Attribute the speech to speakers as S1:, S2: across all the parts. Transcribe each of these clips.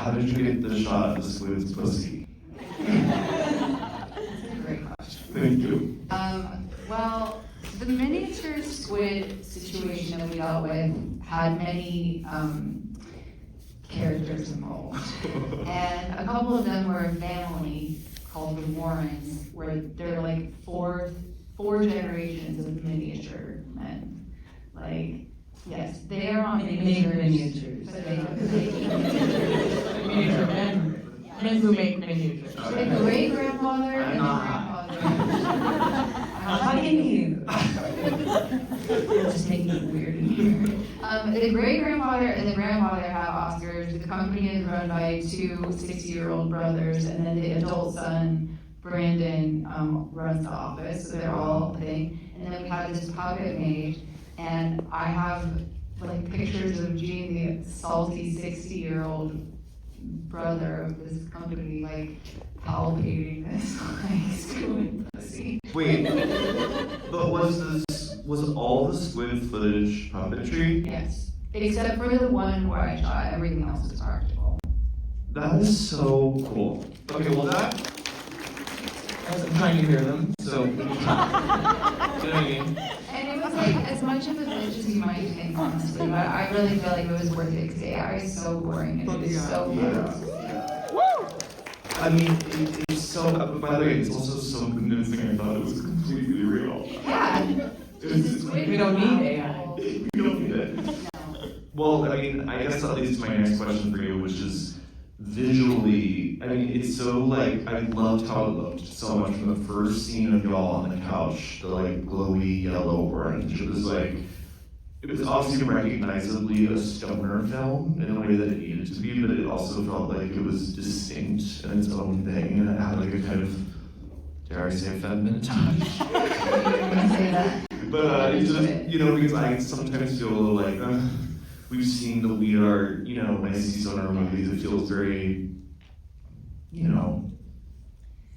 S1: how did you get the shot of the squid's pussy?
S2: That's a great question.
S1: Thank you.
S2: Well, the miniature squid situation that we dealt with had many characters involved. And a couple of them were a family called the Warrens, where they're like four generations of miniature men. Like, yes, they are on
S3: miniatures.
S2: But they
S3: Miniature men. Men who make miniatures.
S2: the great grandfather and the grandfather.
S3: How do you mean? It's just making it weird in here.
S2: The great grandfather and the grandfather have Oscars. The company is run by two 60-year-old brothers, and then the adult son, Brandon, runs the office. So they're all a thing. And then we have this puppet made, and I have like pictures of Gene, the salty 60-year-old brother of this company, like palpating this, like screwing pussy.
S1: Wait, but was all the squid footage puppetry?
S2: Yes, except for the one where I shot. Everything else is practical.
S1: That is so cool. Okay, well
S3: I wasn't trying to hear them, so. You know what I mean?
S2: And it was like as much of a bitch as you might think, honestly, but I really feel like it was worth it because AI is so boring and it is so fun.
S1: I mean, it's so, by the way, it's also so convincing I thought it was completely real.
S2: Yeah.
S3: We don't need AI.
S1: We don't need it. Well, I mean, I guess that leads to my next question for you, which is visually, I mean, it's so like, I loved how it looked so much from the first scene of y'all on the couch, the like glowy yellow orange. It was like, it was obviously recognizably a stoner film in a way that it needed to be, but it also felt like it was distinct in its own thing, and it had like a kind of, dare I say, feminine touch. But it's just, you know, because I sometimes feel a little like, we've seen the weird, you know, when I see stoner movies, it feels very, you know,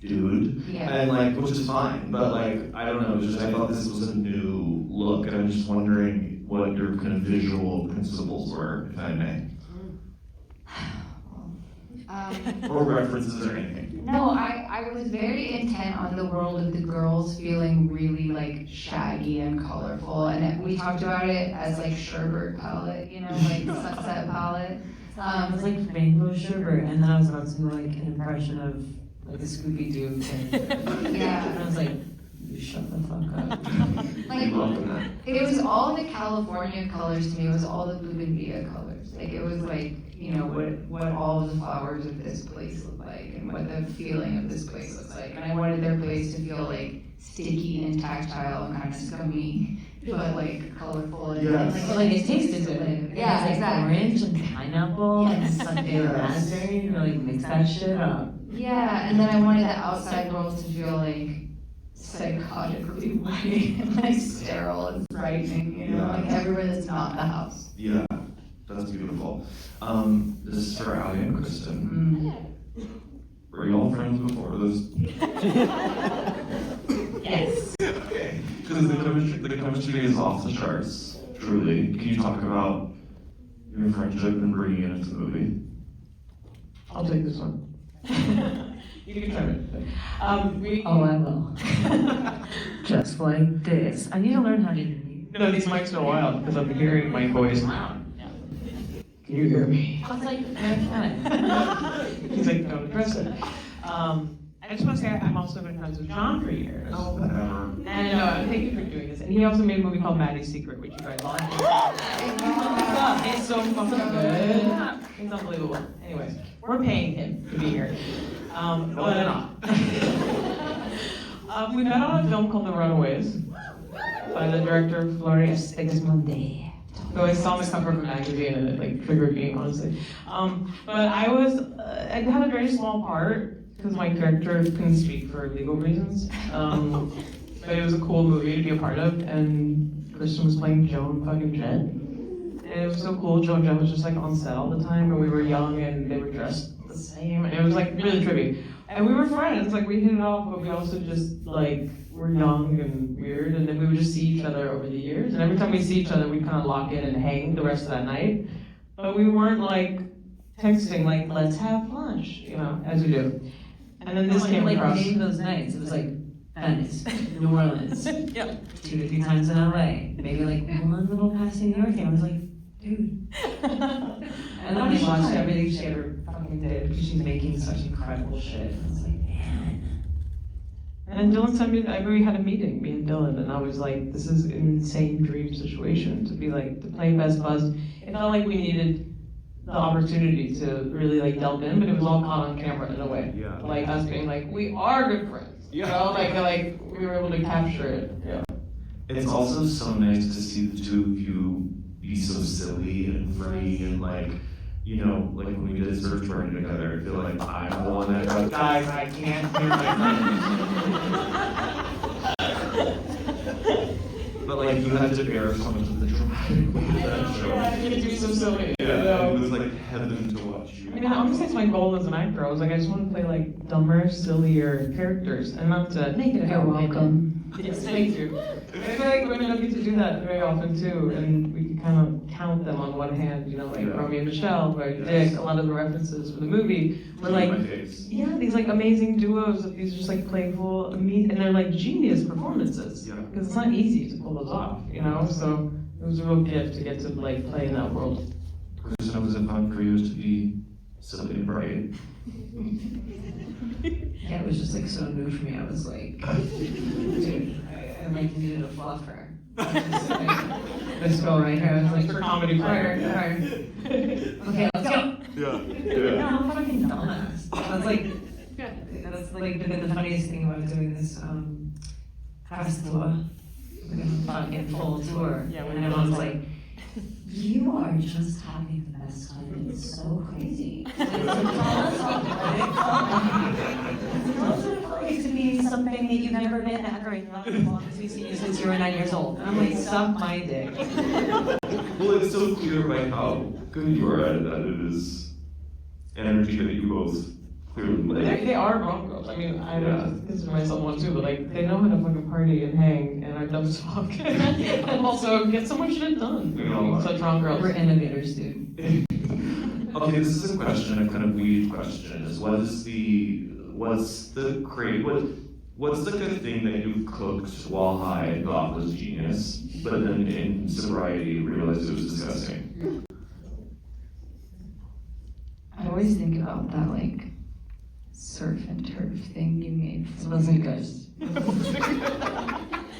S1: dude,
S2: Yeah.
S1: and like, which is fine, but like, I don't know, just I thought this was a new look, and I'm just wondering what your kind of visual principles were, if I may, or references or anything.
S2: No, I was very intent on the world of the girls feeling really like shaggy and colorful, and we talked about it as like sherbet palette, you know, like sunset palette.
S3: It was like rainbow sherbet, and then I was about to do like an impression of like a Scooby-Doo thing.
S2: Yeah.
S3: And I was like, you shut the fuck up.
S2: Like,
S1: Loving that.
S2: it was all the California colors to me. It was all the Bougainvillea colors. Like, it was like, you know, what all the flowers of this place look like and what the feeling of this place looks like. And I wanted their place to feel like sticky and tactile and kind of scummy, but like colorful and
S1: Yes.
S3: Like it tasted good.
S2: Yeah,
S3: Like
S2: exactly.
S3: orange and pineapple and
S2: Yes.
S3: Sunday raspberry. You know, like mix that shit up.
S2: Yeah, and then I wanted the outside world to feel like psychotically white and like sterile and frightening, you know, like everywhere that's not the house.
S1: Yeah, that's beautiful. This is for Alia and Kristen. Were you all friends before this?
S3: Yes.
S1: Okay, because the chemistry is off the charts, truly. Can you talk about your friendship and bringing it into the movie?
S3: I'll take this one. You can try it.
S4: Oh, I will. Just like this. I need to learn how to do
S3: No, these mics are wild because I'm hearing my voice loud. Can you hear me?
S4: I was like, okay.
S3: He's like, don't address it. I just want to say I'm also been friends with John for years.
S1: Oh, whatever.
S3: And thank you for doing this. And he also made a movie called Maddie's Secret, which you guys like. It's so fucking good. It's unbelievable. Anyways, we're paying him to be here. But not. We met on a film called The Runaways by the director Floria Sigismondi. So I saw the cover of a magazine and it like triggered me, honestly. But I had a very small part because my character couldn't speak for legal reasons. But it was a cool movie to be a part of, and Kristen was playing Joan fucking Jett. And it was so cool. Joan Jett was just like on set all the time, and we were young and they were dressed the same. And it was like really trippy. And we were friends, like we hit it off, but we also just like were young and weird, and then we would just see each other over the years. And every time we see each other, we'd kind of lock in and hang the rest of that night. But we weren't like texting like, let's have lunch, you know, as you do. And then this came
S4: like
S3: across.
S4: name those nights. It was like Venice, New Orleans, 2 to 3 times in LA, maybe like one little passing New York. And I was like, dude. And then I watched everything she ever fucking did because she's making such incredible shit. I was like, man.
S3: And then Dylan sent me, I remember we had a meeting, me and Dylan, and I was like, this is an insane dream situation to be like, to play Best Buzz. It felt like we needed the opportunity to really like delve in, but it was all caught on camera in a way.
S1: Yeah.
S3: Like us being like, we are good friends. You know, like we were able to capture it. Yeah.
S1: It's also so nice to see the two of you be so silly and free and like, you know, like when we did search party together, I feel like I'm the one that goes, guys, I can't hear my friends. But like you had to bear some of the dramatic weight of that show.
S3: Yeah, you do so silly.
S1: Yeah, it was like heaven to watch you.
S3: I mean, honestly, it's my goal as an actor. I was like, I just want to play like dumber, sillier characters, and not to make it.
S2: You're welcome.
S3: Yes, thank you. I feel like women don't get to do that very often too, and we can kind of count them on one hand. You know, like Romeo and Michelle, right? Dick. A lot of the references for the movie were like, yeah, these like amazing duos of these just like playful, and they're like genius performances.
S1: Yeah.
S3: Because it's not easy to pull those off, you know. So it was a real gift to get to like play in that world.
S1: Kristen, was it fun for you to be silly and bright?
S4: Yeah, it was just like so new for me. I was like, dude, I like needed a fluffer. Let's go right here. I was like,
S3: For comedy
S4: alright,
S3: fire.
S4: alright. Okay, let's go.
S1: Yeah.
S4: No, I'm a fucking dumbass. That's like been the funniest thing about doing this press tour, like a fucking full tour.
S3: Yeah,
S4: and everyone's like, you are just having the best time. It's so crazy. Tell us what it like to be something that you've never been ever in your life as long as we've seen you since you were 9 years old. And I'm like, suck my dick.
S1: Well, it's so clear by how good you are at it that it is energy that you both clearly like.
S3: They are rom-coms. I mean, I don't consider myself one too, but like they know how to fucking party and hang and are dumb as fuck, and also get so much shit done.
S1: We know.
S3: Such rom girls.
S4: We're innovators, dude.
S1: Okay, this is a question, a kind of weird question. Is what's the good thing that you cooked while high and thought was genius, but then in sobriety realized it was disgusting?
S2: I always think about that like surf and turf thing you made.
S4: It wasn't good.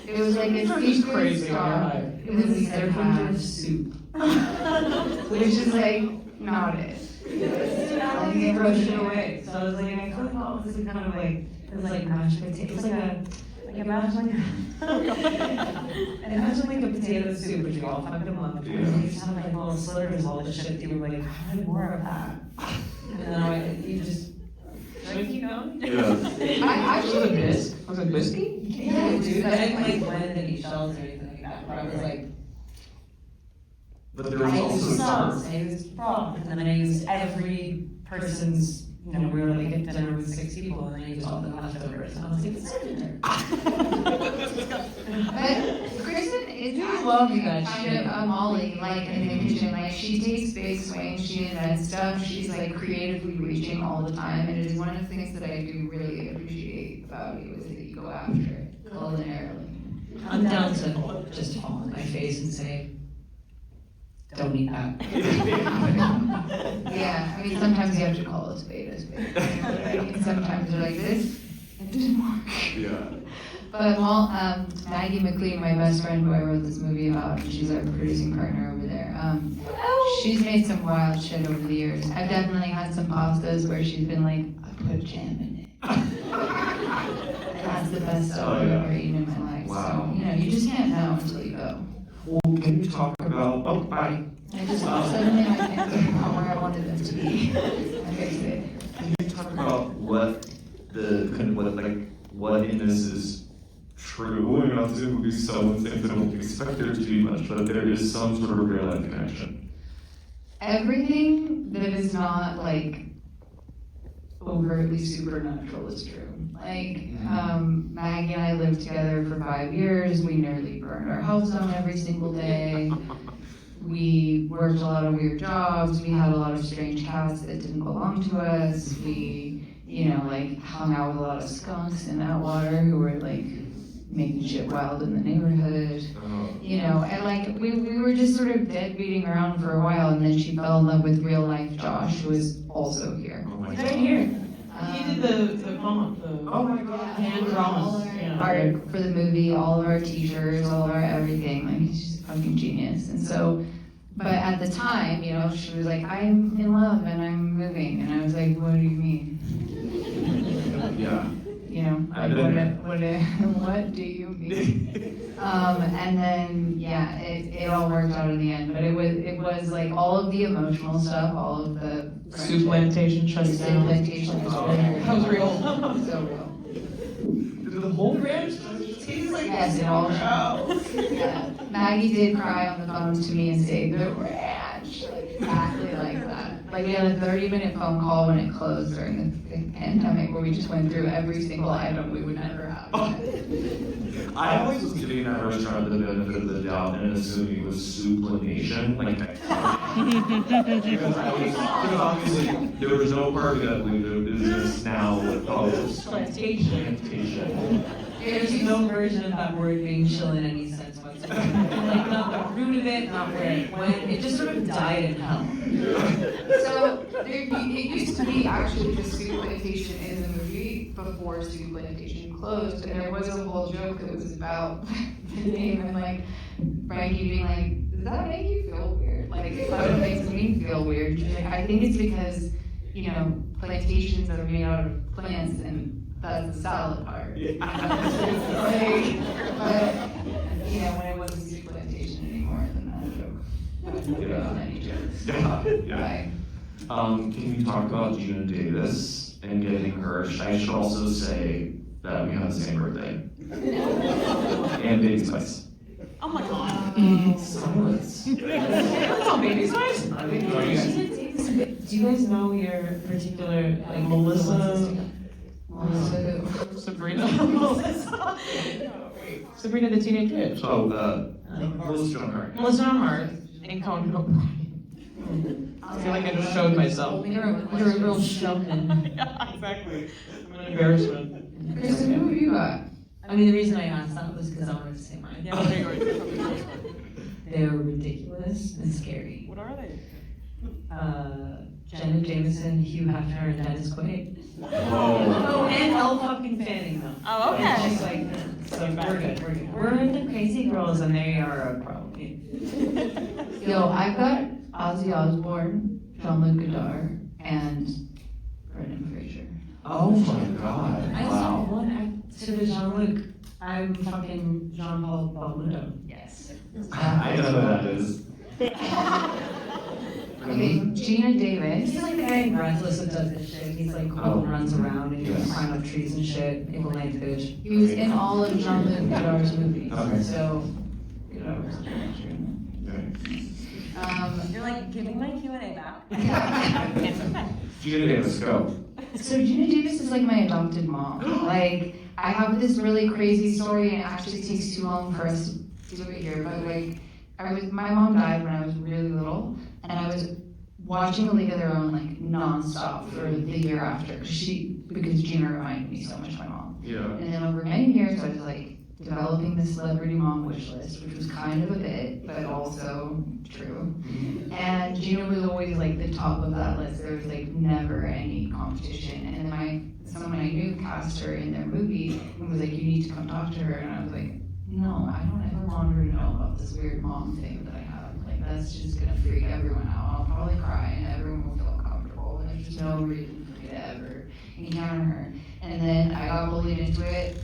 S2: It was like a
S3: Just
S2: secret
S3: crazy on your
S2: sauce.
S3: high.
S2: It was a
S4: surf and
S2: surf
S4: turf soup.
S2: which is like not it.
S4: I think they rushed it away. So I was like, I cooked all this kind of like, it was like mashed potato. It was like imagine like a potato soup, which you all fucking love.
S1: Yeah.
S4: And you just have like little slivers, all this shit. You were like, I need more of that. And then you just, should I keep going?
S1: Yeah.
S2: I
S3: Was it a
S2: actually
S3: bisque? Was it biscuit?
S4: Yeah, dude. I didn't like blend any shells or anything like that. But I was like,
S1: But there was
S4: I
S1: also
S4: used sauce, I used broth, and then I used every person's, you know, we were like at dinner with 6 people, and I used all the leftovers. And I was like, it's dinner.
S2: But Kristen is
S4: love that
S2: kind
S4: shit.
S2: of a Molly, like in the kitchen. Like she takes big swings, she invents stuff. She's like creatively reaching all the time, and it is one of the things that I do really appreciate about you is that you go after it culinarily.
S4: I'm down to just fall on my face and say, don't eat that.
S2: Yeah, I mean sometimes you have to call a spade a spade. You know what I mean? Sometimes you're like this, it didn't work.
S1: Yeah.
S2: But Maggie McLean, my best friend who I wrote this movie about, and she's our producing partner over there. She's made some wild shit over the years. I've definitely had some pastas where she's been like, I put jam in it. That's the best stuff I've ever eaten in my life.
S1: Wow.
S2: So, you know, you just can't know until you go.
S1: Well, can you talk about? Oh, bye.
S2: I just suddenly my pants are not where I wanted them to be. I fixed it.
S1: Can you talk about what what in this is true? I mean, obviously, the movie's so insane that I don't expect there to be much, but there is some sort of real life connection.
S2: Everything that is not like overtly supernatural is true. Like, Maggie and I lived together for 5 years. We nearly burned our house down every single day. we worked a lot of weird jobs. We had a lot of strange cats that didn't belong to us. We, like hung out with a lot of skunks in that water who were like making shit wild in the neighborhood. And like we were just sort of dead beating around for a while, and then she fell in love with real life Josh, who is also here.
S1: Oh my
S3: He's
S1: God.
S3: right here. He did the font,
S2: Oh my God.
S3: hand drawings.
S2: Art for the movie, all of our t-shirts, all of our everything. Like, she's a fucking genius. And so, but at the time, she was like, I'm in love and I'm moving. And I was like, what do you mean?
S1: Yeah.
S2: What do you mean? And then, it all worked out in the end. But it was like all of the emotional stuff, all of the
S3: Soup plantation shut
S2: soup
S3: down.
S2: plantation was
S3: That was real.
S2: so real.
S1: Did the whole ranch?
S2: Yes, it all yeah. Maggie did cry on the phone to me and say, the ranch. Exactly like that. Like, we had a 30-minute phone call when it closed during the pandemic where we just went through every single item we would never have.
S1: I always was giving that restaurant the benefit of the doubt and assuming it was Suplanation, like because obviously there was no part of it with the business now with all this
S3: Plantation.
S1: plantation.
S4: There's no version of that word being chill in any sense whatsoever. Like, not the root of it, not where it went. It just sort of died in hell.
S2: So, it used to be actually just Soup Plantation in the movie before Soup Plantation closed, and there was a whole joke that was about the name, and like, Frankie being like, does that make you feel weird? Like, that makes me feel weird. She's like, I think it's because, plantations are made out of plants, and that's the salad part.
S1: Yeah.
S2: When it wasn't Soup Plantation anymore, then that joke.
S1: Yeah.
S2: On any jokes.
S1: Yeah.
S2: Right.
S1: Can you talk about Geena Davis and getting her? I should also say that we have the same birthday. And baby spice.
S3: Oh my God.
S1: Silence.
S3: That's all baby spice. Do you guys know your particular, like, Melissa? Sabrina. Melissa. Sabrina the Teenage Witch.
S1: So, Melissa Joan Hart.
S3: Melissa Joan Hart and Conan O'Brien. I feel like I just showed myself.
S4: You're a real showman.
S3: Yeah, exactly. I'm an embarrassment.
S2: Kristen, who have you got?
S4: I mean, the reason I asked that was because I wanted to say mine.
S3: Yeah, there you go.
S4: They're ridiculous and scary.
S3: What are they?
S4: Jenna Jameson, Hugh Hefner, and Dennis Quaid.
S1: Oh.
S4: Oh, and Elle fucking Fanning, though.
S3: Oh, okay.
S4: She's like, so we're good. We're the crazy girls, and they are a problem.
S2: Yo, I've got Ozzy Osbourne, Jean-Luc Godard, and Brendan Fraser.
S1: Oh my God.
S4: I also
S1: Wow.
S4: one to the Jean-Luc. I'm fucking Jean-Paul Belmondo.
S2: Yes.
S1: I know who that is.
S2: Okay, Geena Davis.
S4: He's like the guy in Breathless that does this shit. He's like cool and runs around and he can climb up trees and shit. Evil Night bitch.
S2: He was in all of Jean-Luc Godard's movies.
S1: Okay.
S2: So, Godard was
S5: You're like giving my Q&A back.
S1: Geena Davis, go.
S2: So Geena Davis is like my adopted mom. Like, I have this really crazy story, and it actually takes too long for us to do it here, but like, my mom died when I was really little, and I was watching A League of Their Own like nonstop for the year after, because Geena reminded me so much of my mom.
S1: Yeah.
S2: And then over many years, I was like developing the celebrity mom wish list, which was kind of a bit, but also true. And Geena was always like the top of that list. There was like never any competition. And then someone I knew cast her in their movie and was like, you need to come talk to her. And I was like, no, I don't ever want her to know about this weird mom thing that I have. Like, that's just gonna freak everyone out. I'll probably cry and everyone will feel uncomfortable. And there's just no reason for me to ever encounter her. And then I got bullied into it.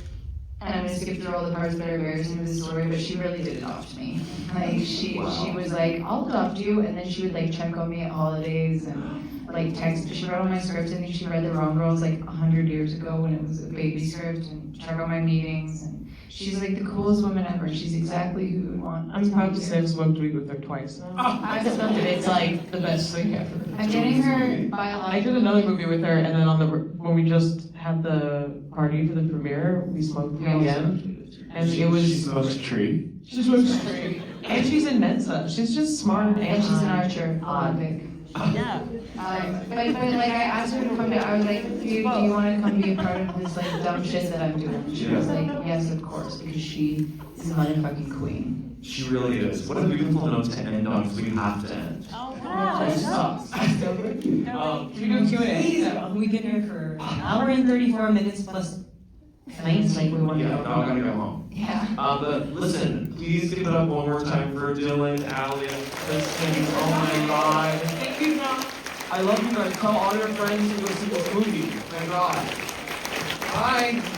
S2: And I'm gonna skip through all the parts that are embarrassing of the story, but she really did adopt me. Like, she was like, I'll adopt you, and then she would like check on me at holidays and like text. She wrote on my script. I think she read The Wrong Girls like 100 years ago when it was a baby script, and check on my meetings. And she's like the coolest woman ever. She's exactly who we would want.
S3: I'm proud to say I've smoked weed with her twice.
S2: I just loved it. It's like
S3: The best thing ever.
S2: I'm getting her biological.
S3: I did another movie with her, and then when we just had the party for the premiere, we smoked weed again. And it was
S1: She smokes a tree.
S3: She smokes a tree. And she's in Mensa. She's just smart
S2: And she's an archer, Olympic.
S5: Yeah.
S2: But like I asked her to come to, I was like, do you want to come be a part of this like dumb shit that I'm doing? She was like, yes, of course, because she is a motherfucking queen.
S1: She really is. What a beautiful note to end on, because we have to end.
S5: Oh,
S3: That sucks.
S5: Don't
S3: Should we do Q&A?
S4: We've been here for an hour and 34 minutes plus tonight's like we want to
S1: Yeah,
S4: go.
S1: now I gotta go home.
S2: Yeah.
S1: But listen, please give it up one more time for Dylan, Alia, Kristen. Oh my God.
S3: Thank you, John. I love you guys. Tell all your friends to go see this movie. Thank God. Bye.